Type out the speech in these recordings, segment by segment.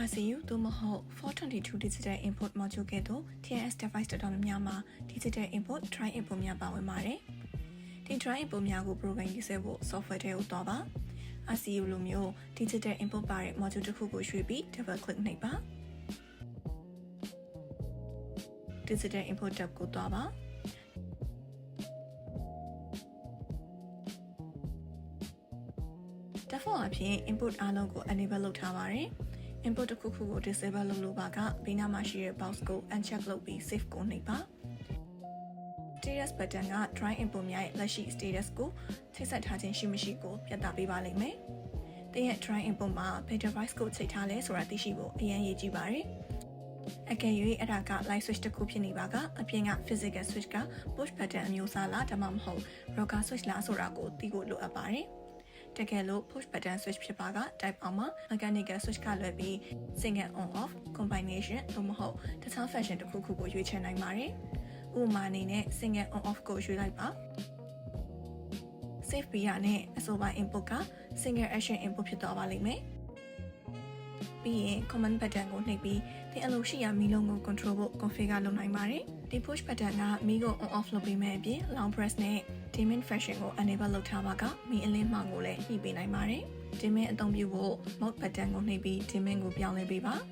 RCU သို့မဟုတ်422 Digital Input Module ကဲ့သို့ TNS device တော်တော်များများမှာ Digital Input Dry Input များပါဝင်ပါတယ်။ဒီ Dry Input များကို program ရေးဆွဲဖို့ software တွေကိုသွားပါ RCU လိုမျိုး Digital Input ပါတဲ့ module တစ်ခုကိုရွှေ့ပြီး double click နှိပ်ပါ Digital Input tab ကိုသွားပါdefault အဖြစ် input အားလုံးကို enable လုပ်ထားပါတယ်။ input တစ်ခုခုကို disable လုပ်လို့ပါကဘေးနားမှာရှိတဲ့ box ကို uncheck လုပ်ပြီး save ကိုနှိပ်ပါ status button က dry input များရဲ့လက်ရှိ status ကိုချိတ်ဆက်ထားခြင်းရှိမရှိကိုပြသပေးပါလိမ့်မယ်။သင်ရဲ့ dry input မှာဘယ် device ကိုချိတ်ထားလဲဆိုတာသိရှိဖို့အရင်ရေးကြည့်ပါရယ်။အကယ်၍အဲ့ဒါက light switch တစ်ခုဖြစ်နေပါကအပြင်က physical switch က push button အမျိုးအစားလားဒါမှမဟုတ် rocker switch လားဆိုတာကိုသိဖို့လိုအပ်ပါတယ်။တကယ်လို့ push button switch ဖြစ်ပါက type အောက်မှာ mechanical switch ကလွယ်ပြီး single on off combination သို့မဟုတ်တခြား function တစ်ခုခုကိုရွေးချယ်နိုင်ပါတယ်။ဥပမာအနေနဲ့ single on off ကိုရွေးလိုက်ပါ save ပြီးရနဲ့အဆိုပါ input က single action input ဖြစ်သွားပါလိမ့်မယ်။ပြီးရင် command button ကိုနှိပ်ပြီးသင်အလုပ်ရှိရာမီးလုံးကို control ဖို့ configure လုပ်နိုင်ပါတယ်။ဒီ push button ကမီးကို on off လုပ်ပေးမယ့်အပြင် long press နဲ့ dimming function ကို enable လုပ်ထားပါကမီးအလင်းမှောင်ကိုလည်းညှိပေးနိုင်ပါတယ်။ dimming အသုံးပြုဖို့ mode button ကိုနှိပ်ပြီး dimming ကိုပြောင်းလဲပေးပါ။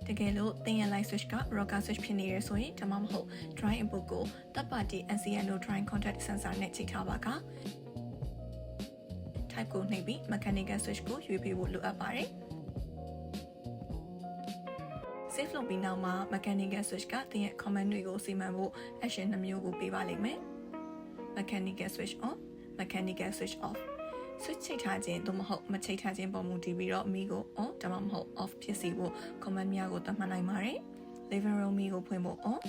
တကယ်လို့သင်ရဲ့ light switch က rocker switch ဖြစ်နေရဆိုရင်ဒါမှမဟုတ် dry input ကို third party NCNO dry contact sensor နဲ့ချိန်ထားပါက type ကိုနှိပ်ပြီး mechanical switch ကိုရွေးပေးဖို့လိုအပ်ပါတယ်။ save လုပ်ပြီးနောက်မှာ mechanical switch ကသင်ရဲ့ command တွေကိုစီမံဖို့ action 2မျိုးကိုပေးပါလိမ့်မယ်။ mechanical switch on mechanical switch off switch ချိတ်ထားခြင်းသို့မဟုတ်မချိတ်ထားခြင်းပေါ်မူတည်ပြီးတော့မီးကို on ဒါမှမဟုတ် off ဖြစ်စေဖို့ command များကိုသတ်မှတ်နိုင်ပါတယ်။ living room မီးကိုဖွင့်ဖို့ on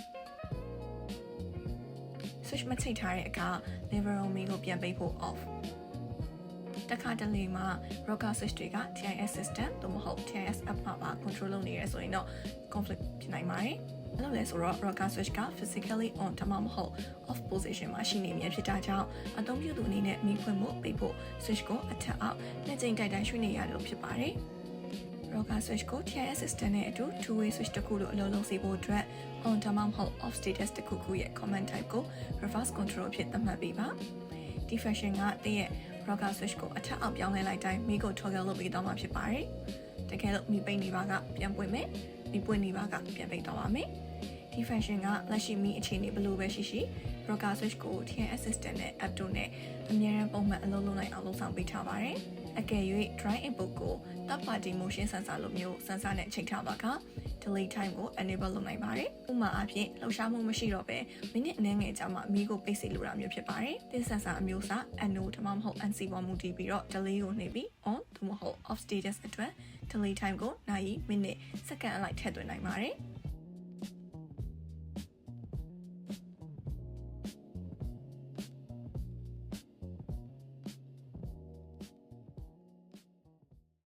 switch မချိတ်ထားတဲ့အခါ living room မီးကိုပြန်ပိတ်ဖို့ offတခါတလေမှာ rocker switch တွေက TIS system သို့မဟုတ် TIS app မှာပါ control လုပ်နေရဆိုရင်တော့ conflict ဖြစ်နိုင်ပါတယ်။အဲ့လိုလဲဆိုတော့ rocker switch က physically on ဒါမှမဟုတ် off position မှာရှိနေမြဲဖြစ်တာကြောင့်အသုံးပြုသူအနေနဲ့မီးဖွင့်ဖို့ပိတ်ဖို့ switch ကိုအထက်အောက်နှစ်ကြိမ်တိုက်တိုင်းရွှေ့နေရတယ်လို့ဖြစ်ပါတယ်။ rocker switch ကို TIS system နဲ့အတူ two way switch တစ်ခုလိုအလုပ်လုပ်စေဖို့အတွက် on ဒါမှမဟုတ် off status တစ်ခုခုရဲ့ command type ကို reverse control အဖြစ်သတ်မှတ်ပေးပါ။ဒီ function ကတည့်ရဲ့rocker switch ကိုအထက်အောက်ပြောင်းလဲလိုက်တိုင်းမီးကို toggle လုပ်ပေးသွားမှာဖြစ်ပါတယ်။တကယ်လို့မီးပိတ်နေပါကပြန်ပွင့်မယ်။မီးပွင့်နေပါကပြန်ပိတ်သွားပါမယ်။ဒီ function ကလက်ရှိမီးအခြေအနေဘယ်လိုပဲရှိရှိ rocker switch ကို TNS system နဲ့ app တို့နဲ့အမြဲတမ်းပုံမှန်အလုပ်လုပ်နိုင်အောင်လုပ်ဆောင်ပေးထားပါတယ်။အကယ်၍ dry input ကို third party motion sensor လိုမျိုး sensor နဲ့ချိန်ထားပါကdelay time ကို enable လုပ်နိုင်ပါတယ်။ဥပမာအားဖြင့်လှုပ်ရှားမှုမရှိတော့ဘဲမိနစ်အနည်းငယ်ကြာမှမီးကိုပိတ်စေလိုတာမျိုးဖြစ်ပါတယ်။သင် sensor အမျိုးအစား NO ဒါမှမဟုတ် NC ပေါ်မူတည်ပြီးတော့ delay ကိုနှိပ်ပြီး on သို့မဟုတ် off status အတွက် delay time ကိုနာရီမိနစ်စက္ကန့်အလိုက်ထည့်သွင်းနိုင်ပါတယ်။